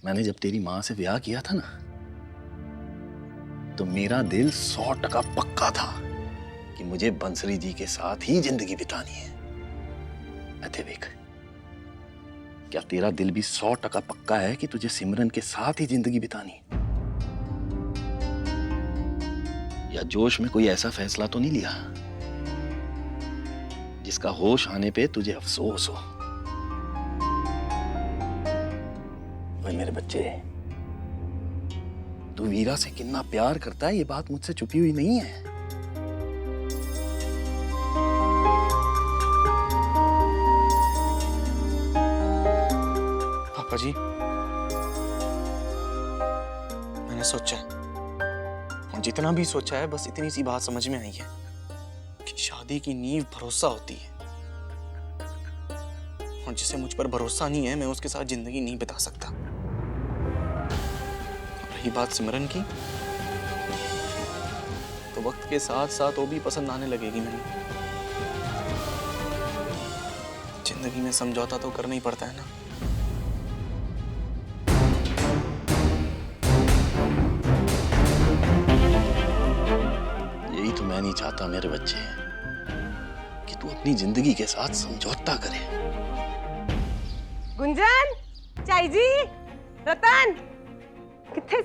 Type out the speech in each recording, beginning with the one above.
मैंने जब तेरी माँ से ब्याह किया था ना, तो मेरा दिल 100% पक्का था कि मुझे बंसरी जी के साथ ही जिंदगी बितानी है। देख, क्या तेरा दिल भी 100% पक्का है कि तुझे सिमरन के साथ ही जिंदगी बितानी है? या जोश में कोई ऐसा फैसला तो नहीं लिया जिसका होश आने पे तुझे अफसोस हो? ओए मेरे बच्चे, तू वीरा से कितना प्यार करता है ये बात मुझसे छुपी हुई नहीं है। पापा जी, मैंने सोचा और जितना भी सोचा है बस इतनी सी बात समझ में आई है कि शादी की नींव भरोसा होती है, और जिसे मुझ पर भरोसा नहीं है मैं उसके साथ जिंदगी नहीं बिता सकता। रही बात सिमरन की, तो वक्त के साथ साथ वो भी पसंद आने लगेगी मुझे। जिंदगी में समझौता तो करना ही पड़ता है ना। यही तो मैं नहीं चाहता मेरे बच्चे, कि तू अपनी जिंदगी के साथ समझौता करे। गुंजन, चाई जी, रतन, किथे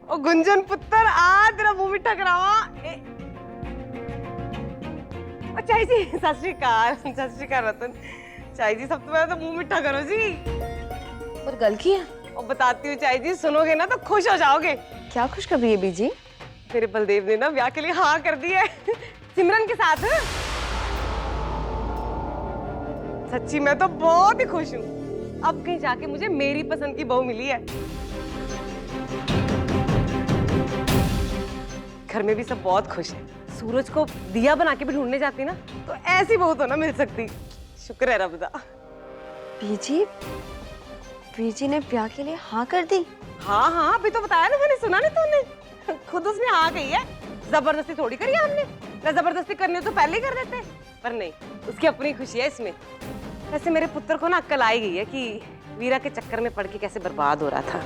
ओ गुंजन पुत्र, आ तेरा मुंह मिठा करावा। ओ चाई जी, सत श्री अकाल रतन। चाई जी, सब तो पहले तो मुंह मिठा करो जी। और गल की है? और बताती हूँ चाई जी, सुनोगे ना तो खुश हो जाओगे। क्या खुशखबरी है बीजी? मेरे बलदेव ने ना ब्याह के लिए हाँ कर दी है सिमरन के साथ। सच्ची मैं तो बहुत ही खुश हूँ। अब कहीं जाके मुझे मेरी पसंद की बहू मिली है। घर में भी सब बहुत खुश है। सूरज को दिया बना के भी ढूंढने जाती ना, तो ऐसी बहू तो ना मिल सकती। शुक्र है रब दा। बीजी ने ब्याह के लिए हाँ कर दी? हाँ हाँ, अभी तो बताया ना मैंने, सुना नहीं तूने? खुद उसने हाँ कही है, जबरदस्ती थोड़ी करी है हमने। ना जबरदस्ती करनी हो तो पहले ही कर देते, पर नहीं, उसकी अपनी खुशी है इसमें। वैसे मेरे पुत्र को ना अक्ल आई गई है कि वीरा के चक्कर में पड़ के कैसे बर्बाद हो रहा था।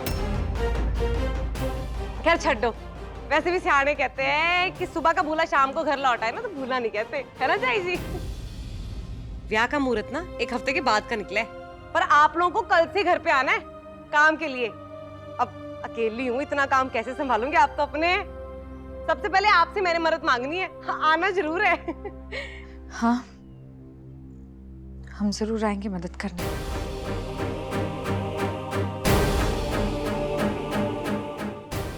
खैर छड्डो, वैसे भी सियाने कहते हैं कि सुबह का भूला शाम को घर लौटा है ना, तो भूला नहीं कहते, है ना चाई जी? ब्याह का मुहूर्त ना 1 हफ्ते के बाद का निकला है, पर आप लोगों को कल से घर पे आना है काम के लिए। अब अकेली हूँ, इतना काम कैसे संभालूंगी? आप तो अपने, सबसे पहले आपसे मैंने मदद मांगनी है। हाँ, आना जरूर है। हाँ, हम जरूर आएंगे मदद करने।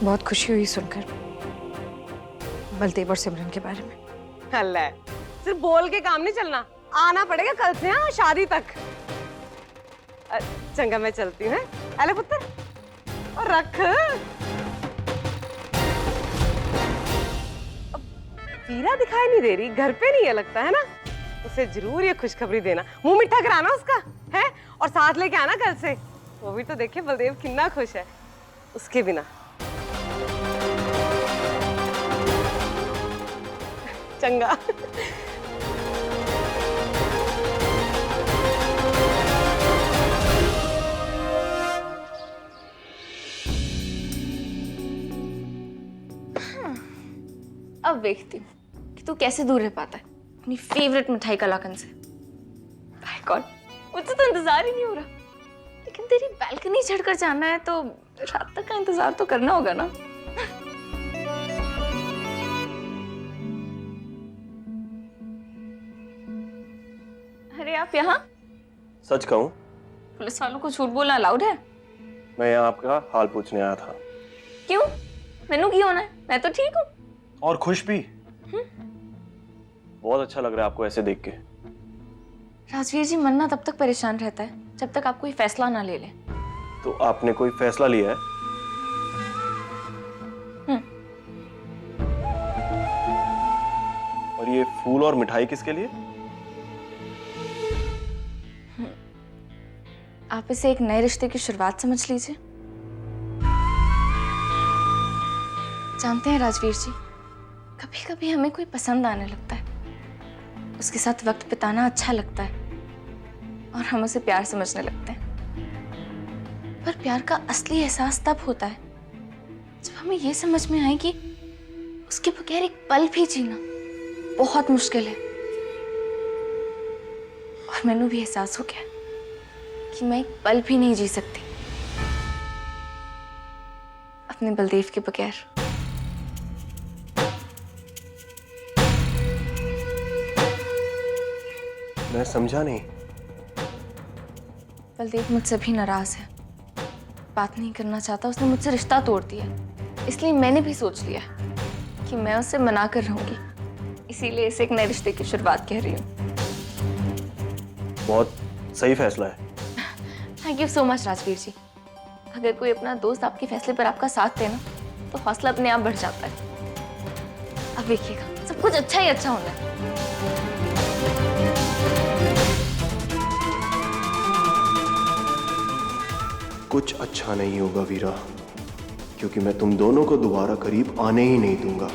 बहुत खुशी हुई सुनकर बलदेव और सिमरन के बारे में। अल्लाह, सिर्फ बोल के काम नहीं चलना, आना पड़ेगा कल से। हाँ, शादी तक। चंगा, मैं चलती हूँ। अले पुत्र, और रख। वीरा दिखाई नहीं दे रही, घर पे नहीं है लगता है ना। उसे जरूर ये खुशखबरी देना, मुंह मीठा कराना उसका है, और साथ लेके आना कल से। वो भी तो देखे बलदेव कितना खुश है उसके बिना। चंगा। अब देखती हूँ कि तू कैसे दूर रह पाता है अपनी फेवरेट मिठाई कलाकंद से। बाय गॉड, मुझे तो इंतजार ही नहीं हो रहा। लेकिन तेरी बालकनी चढ़कर जाना है तो रात तक का इंतजार तो करना होगा ना। अरे आप यहाँ? सच कहूं, पुलिस वालों को झूठ बोलना अलाउड है? मैं यहाँ आपका हाल पूछने आया था। क्यों? मैनू क्यों होना है? मैं तो ठीक हूँ। और खुश भी। बहुत अच्छा लग रहा है आपको ऐसे देख के। राजवीर जी, मन ना तब तक परेशान रहता है जब तक आप कोई फैसला ना ले लें। तो आपने कोई फैसला लिया है? और ये फूल और मिठाई किसके लिए? आप इसे एक नए रिश्ते की शुरुआत समझ लीजिए। जानते हैं राजवीर जी, कभी कभी हमें कोई पसंद आने लगता है, उसके साथ वक्त बिताना अच्छा लगता है और हम उसे प्यार समझने लगते हैं। पर प्यार का असली एहसास तब होता है जब हमें ये समझ में आए कि उसके बगैर एक पल भी जीना बहुत मुश्किल है। और मैंने भी एहसास हो गया कि मैं एक पल भी नहीं जी सकती अपने बलदेव के बगैर। मैं समझा नहीं। बलदेव मुझसे भी नाराज है, बात नहीं करना चाहता, उसने मुझसे रिश्ता तोड़ दिया। इसलिए मैंने भी सोच लिया कि मैं उससे मना कर रहूंगी, इसीलिए इसे एक नए रिश्ते की शुरुआत कह रही हूँ। बहुत सही फैसला है। Thank you so much Rajveer ji. अगर कोई अपना दोस्त आपके फैसले पर आपका साथ दे ना तो हौसला अपने आप बढ़ जाता है। अब देखिएगा सब कुछ अच्छा ही अच्छा होना है। कुछ अच्छा नहीं होगा वीरा, क्योंकि मैं तुम दोनों को दोबारा करीब आने ही नहीं दूंगा।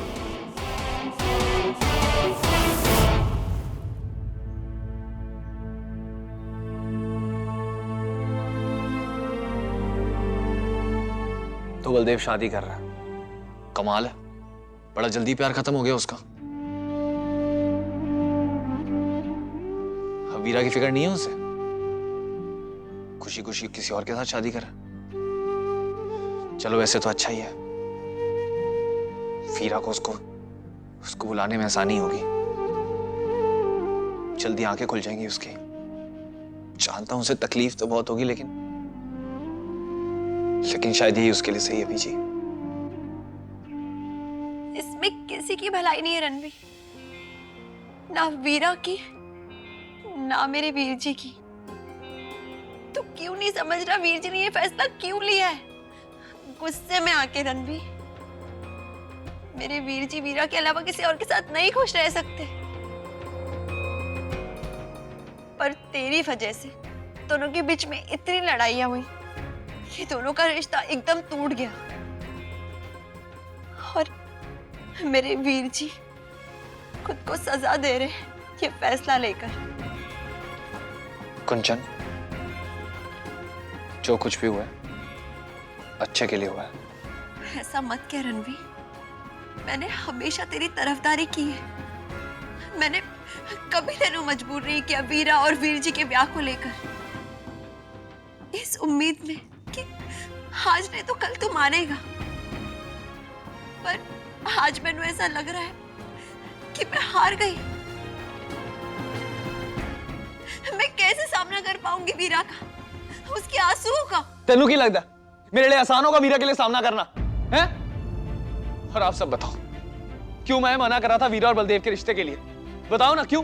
तो बलदेव शादी कर रहा है, कमाल है, बड़ा जल्दी प्यार खत्म हो गया उसका। अब वीरा की फिक्र नहीं है उसे, खुशी खुशी किसी और के साथ शादी कर। चलो वैसे तो अच्छा ही है, वीरा को उसको बुलाने में आसानी होगी, जल्दी आंखें खुल जाएंगी उसकी। जानता हूं उसे तकलीफ तो बहुत होगी, लेकिन शायद यही उसके लिए सही है बीजी। इसमें किसी की भलाई नहीं है रणवीर, ना वीरा की ना मेरे वीर जी की। तू क्यों नहीं समझ रहा वीर जी ने ये फैसला क्यों लिया है? गुस्से में आके रणवीर, मेरे वीर जी वीरा के अलावा किसी और के साथ नहीं खुश रह सकते, पर तेरी वजह से दोनों के बीच में इतनी लड़ाइयां हुई कि दोनों का रिश्ता एकदम टूट गया। और मेरे वीर जी खुद को सजा दे रहे हैं ये फैसला लेकर। कुंचन, जो कुछ भी हुआ है अच्छे के लिए हुआ है। ऐसा मत कह रणवीर, मैंने हमेशा तेरी तरफदारी की है। मैंने कभी तेनू मजबूर नहीं किया वीरा और वीर जी के ब्याह को लेकर, इस उम्मीद में कि आज नहीं तो कल तू मानेगा। पर आज मैंने ऐसा लग रहा है कि मैं हार गई। मैं कैसे सामना कर पाऊंगी वीरा का, उसके आंसुओं का? तेनू की लगता मेरे लिए आसान होगा वीरा के लिए सामना करना है? और आप सब बताओ, क्यों मैं मना कर रहा था वीरा और बलदेव के रिश्ते के लिए? बताओ ना क्यों?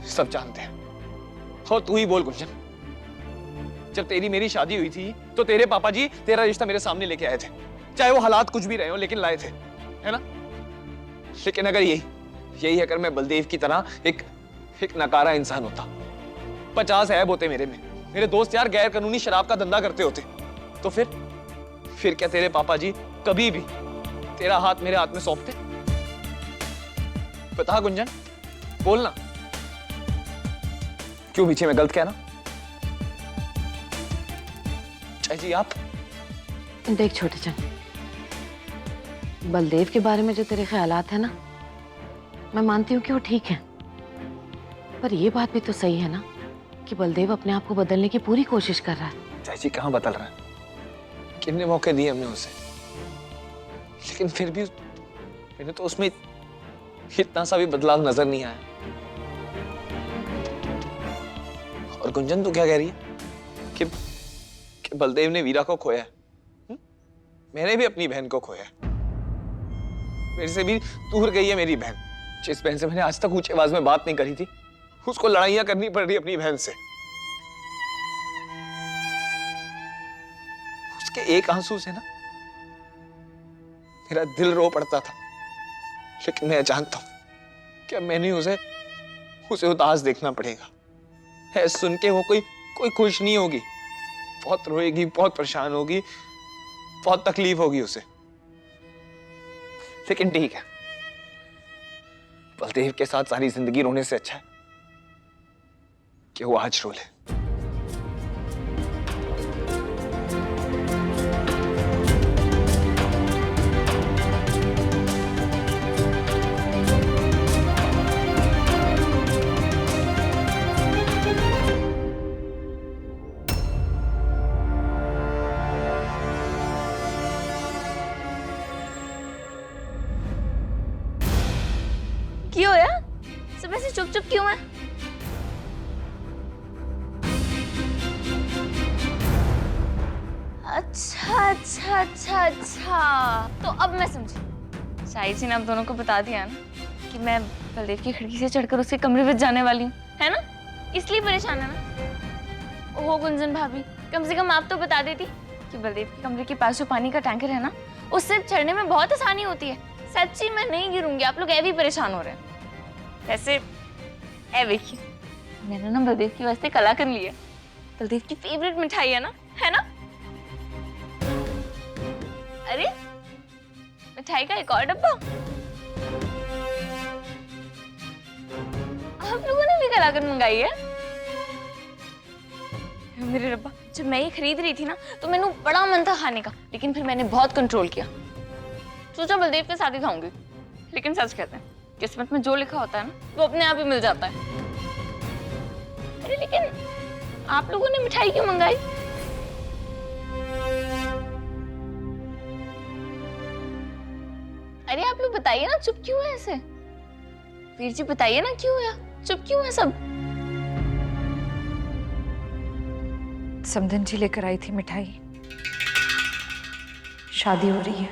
सब जानते हैं, और तू ही बोल गुंजन। जब तेरी मेरी शादी हुई थी तो तेरे पापा जी तेरा रिश्ता मेरे सामने लेके आए थे, चाहे वो हालात कुछ भी रहे हो, लेकिन लाए थे, है ना? लेकिन अगर यही अगर मैं बलदेव की तरह एक नकारा इंसान होता, 50 ऐब होते मेरे में, मेरे दोस्त यार गैर कानूनी शराब का धंधा करते होते, तो फिर क्या तेरे पापा जी कभी भी तेरा हाथ मेरे हाथ में सौंपते? बता गुंजन, बोलना, क्यों पीछे मैं गलत कहना? चाची जी आप देख छोटे चंद, बलदेव के बारे में जो तेरे ख्यालात है ना, मैं मानती हूँ कि वो ठीक है, पर ये बात भी तो सही है ना कि बलदेव अपने आप को बदलने की पूरी कोशिश कर रहा है। चाची कहाँ बदल रहा है? कितने मौके दिए हमने उसे, लेकिन फिर भी मैंने तो उसमें इतना सा भी बदलाव नजर नहीं आया। और गुंजन तू क्या कह रही है कि बलदेव ने वीरा को खोया है? मैंने भी अपनी बहन को खोया है, मेरे से भी दूर गई है मेरी बहन, जिस बहन से मैंने आज तक ऊंची आवाज में बात नहीं करी थी, उसको लड़ाइयां करनी पड़ रही अपनी बहन से। उसके एक आंसू से ना मेरा दिल रो पड़ता था, लेकिन मैं जानता हूं कि अब मैंने उसे उदास देखना पड़ेगा। है सुन के वो कोई खुश नहीं होगी, बहुत रोएगी, बहुत परेशान होगी, बहुत तकलीफ होगी उसे। लेकिन ठीक है, बलदेव के साथ सारी जिंदगी रोने से अच्छा है कि वो आज रो ले। अच्छा अच्छा अच्छा, तो अब मैं समझी। शाही जी ने आप दोनों को बता दिया ना कि मैं बलदेव की खिड़की से चढ़कर उसके कमरे में जाने वाली हूँ, है ना? इसलिए परेशान है ना? ओहो गुंजन भाभी, कम से कम आप तो बता देती कि बलदेव के कमरे के पास जो पानी का टैंकर है ना, उससे चढ़ने में बहुत आसानी होती है। सच्ची मैं नहीं गिरूंगी, आप लोग ऐसे परेशान हो रहे हैं। वैसे देखिए, मैंने ना बलदेव के वास्ते कलाकंद लिया। बलदेव की फेवरेट मिठाई है ना? अरे मिठाई का एक और डब्बा आप लोगों ने भी कलाकंद मंगाई है? मेरे रब्बा, जब मैं ये खरीद रही थी ना तो मैंने बड़ा मन था खाने का, लेकिन फिर मैंने बहुत कंट्रोल किया। सोचा बलदेव के साथ ही खाऊंगी, लेकिन सच कहते हैं किस्मत में जो लिखा होता है ना वो अपने आप ही मिल जाता है। अरे लेकिन आप लोगों ने मिठाई क्यों मंगाई? अरे आप लोग बताइए ना, चुप क्यों है ऐसे? वीर जी बताइए ना, क्यों है चुप क्यों है सब? समधन जी लेकर आई थी मिठाई। शादी हो रही है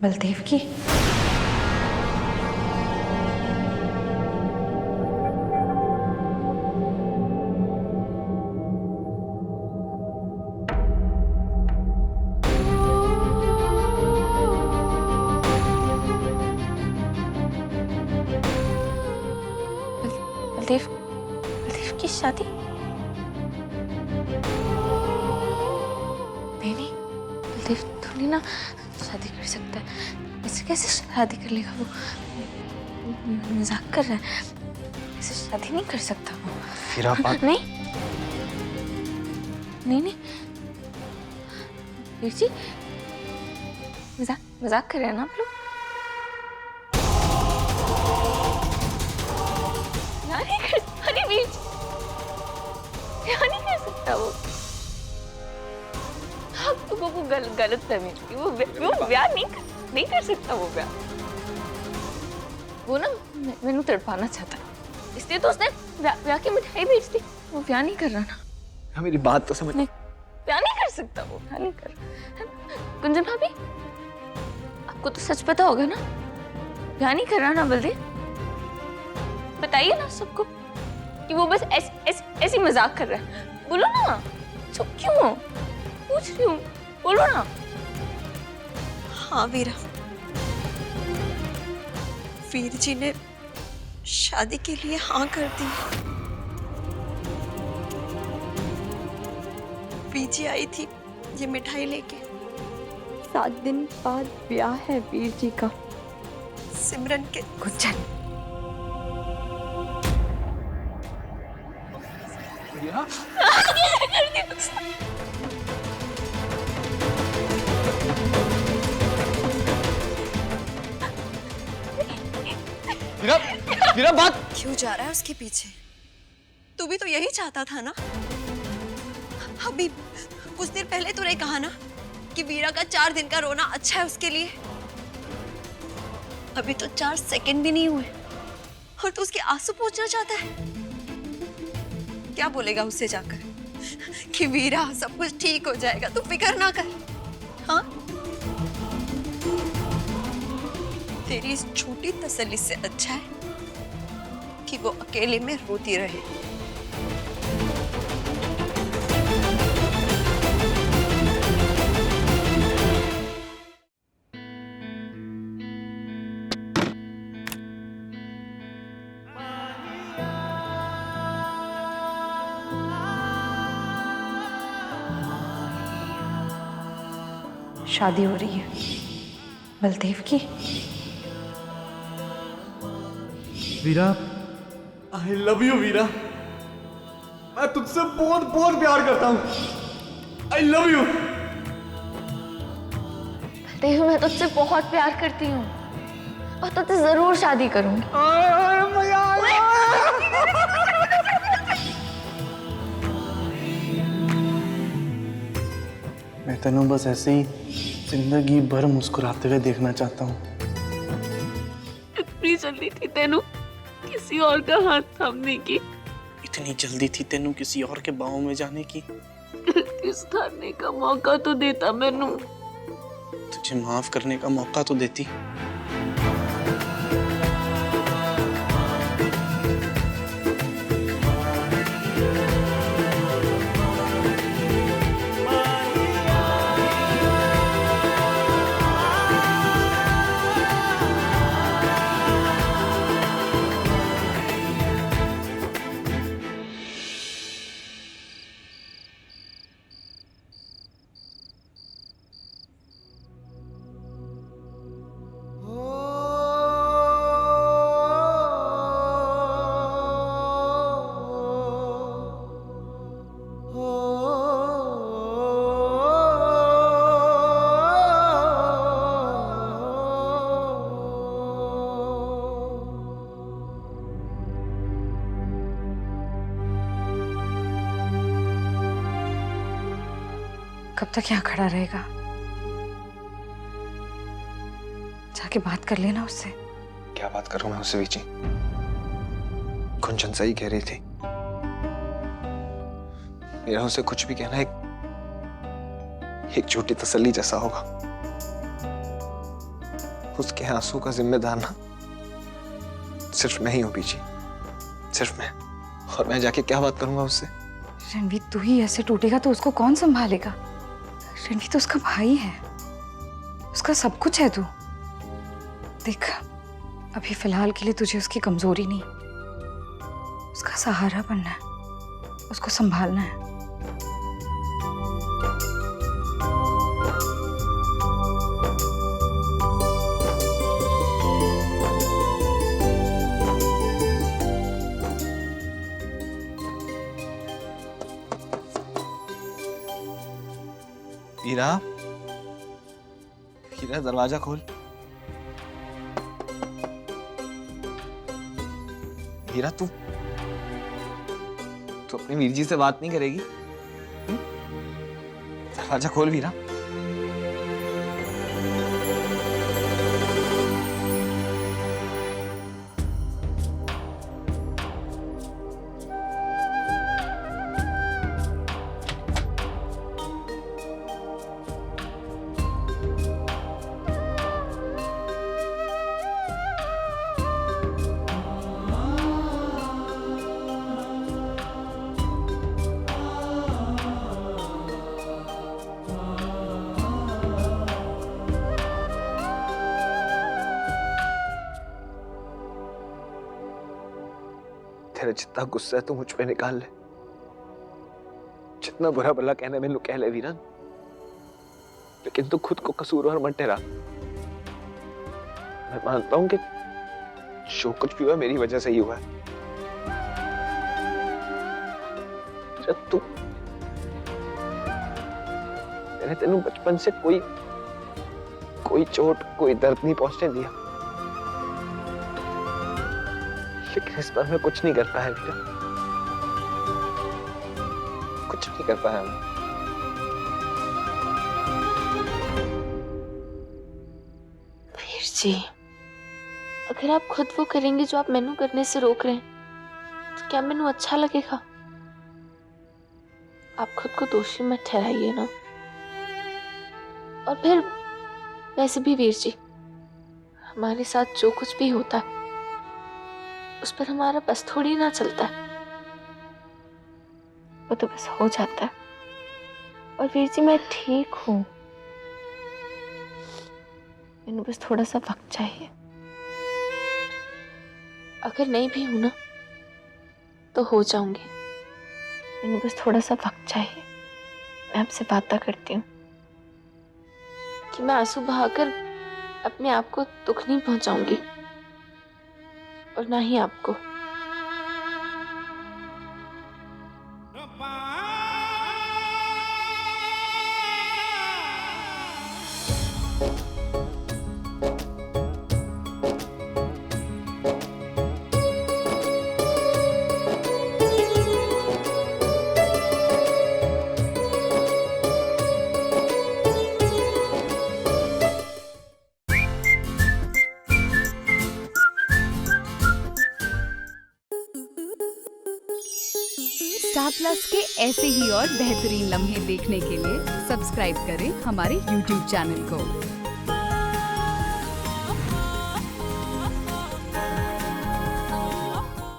बलदेव की। बलदेव की शादी? नहीं, बलदेव थोड़ी ना शादी कर सकता है। ऐसे कैसे शादी कर लेगा वो? मजाक कर रहा है। ऐसे शादी नहीं कर सकता वो। फिर आप नहीं, वीर जी मजाक कर रहे हैं ना आप लोग? अरे वीर जी, क्या नहीं कर सकता वो? आप लोगों को गलत फहमी थी। वो ब्याह नहीं कर सकता वो ब्याह। वो ना मैंने तड़पाना चाहता है, इसलिए तो उसने ब्याह की मिठाई भेज दी। वो ब्याह नहीं कर रहा ना। मेरी बात तो समझ। नहीं, ब्याह नहीं कर सकता वो, ब्याह नहीं कर। गुंजन भाभी, आपको तो सच पता होगा ना, ब्याह नहीं कर रहा ना बलदेव? बताइए ना सबको कि वो बस ऐसी मजाक कर रहा है। बोलो ना, चुप क्यों हो? पूछ रही हूँ, बोलो ना। हाँ वीरा, वीर जी ने शादी के लिए हाँ कर दी। वीर जी आई थी ये मिठाई लेके। 7 दिन बाद ब्याह है वीर जी का। सिमरन के गुंजन, वीरा बात क्यों जा रहा है उसके पीछे? तू भी तो यही चाहता था ना? अभी कुछ देर पहले तूने कहा ना कि वीरा का 4 दिन का रोना अच्छा है उसके लिए। अभी तो 4 सेकंड भी नहीं हुए और तू उसके आंसू पोंछना चाहता है। क्या बोलेगा उससे जाकर कि वीरा सब कुछ ठीक हो जाएगा, तू फिक्र ना कर। हाँ, तेरी इस छोटी तसल्ली से अच्छा है कि वो अकेले में रोती रहे। शादी हो रही है बलदेव की। वीरा, आई लव यू वीरा। मैं तुझसे बहुत बहुत प्यार करता हूँ। I love you. बलदेव, मैं तुझसे बहुत प्यार करती हूँ और तुझसे जरूर शादी करूंगी। मैं तेनों बस ऐसे ही जिंदगी भर मुस्कुराते हुए देखना चाहता हूँ। इतनी जल्दी थी तेनू किसी और का हाथ थामने की? इतनी जल्दी थी तेनों किसी और के बाहों में जाने की? गलती सुधारने का मौका तो देता मैनू। तुझे माफ करने का मौका तो देती। कब तक यहाँ खड़ा रहेगा? जाके बात कर लेना उससे। क्या बात करूं मैं उससे विची? कुंचन सही कह रही थी, मेरा उसे कुछ भी कहना एक झूठी तसल्ली जैसा होगा। उसके आंसू का जिम्मेदार ना सिर्फ मैं ही हूं बीजी, सिर्फ मैं। और मैं जाके क्या बात करूंगा उससे? रणवीर, तू ही ऐसे टूटेगा तो उसको कौन संभालेगा? रणवीर तो उसका भाई है, उसका सब कुछ है तू। देख, अभी फिलहाल के लिए तुझे उसकी कमजोरी नहीं, उसका सहारा बनना है, उसको संभालना है। हीरा, हीरा दरवाजा खोल। हीरा, तू अपनी वीर जी से बात नहीं करेगी? दरवाजा खोल वीरा। तेरा जितना गुस्सा है तू मुझ पे निकाल ले, जितना बुरा भला कहना मैनू कह ले वीरन, लेकिन तू खुद को कसूरवार मत ठहरा। मैं मानता हूं कि जो कुछ भी हुआ मेरी वजह से ही हुआ है। जब तू मैंने तेनू बचपन से कोई चोट, कोई दर्द नहीं पहुंचने दिया, लेकिन इस बार मैं कुछ नहीं कर पाया वीरा, कुछ नहीं कर पाया मैं। वीर जी, अगर आप खुद वो करेंगे जो आप मैनू करने से रोक रहे हैं, तो क्या मैनू अच्छा लगेगा? आप खुद को दोषी मत ठहराइए ना। और फिर वैसे भी वीर जी, हमारे साथ जो कुछ भी होता है उस पर हमारा बस थोड़ी ना चलता है, वो तो बस हो जाता है। और वीर जी, मैं ठीक हूं, मैंने बस थोड़ा सा वक्त चाहिए। अगर नहीं भी हूं ना तो हो जाऊंगी, मैंने बस थोड़ा सा वक्त चाहिए। मैं आपसे बात करती हूँ कि मैं आंसू बहाकर अपने आप को दुख नहीं पहुंचाऊंगी और ना ही आपको। स्टार प्लस के ऐसे ही और बेहतरीन लम्हे देखने के लिए सब्सक्राइब करें हमारे YouTube चैनल को।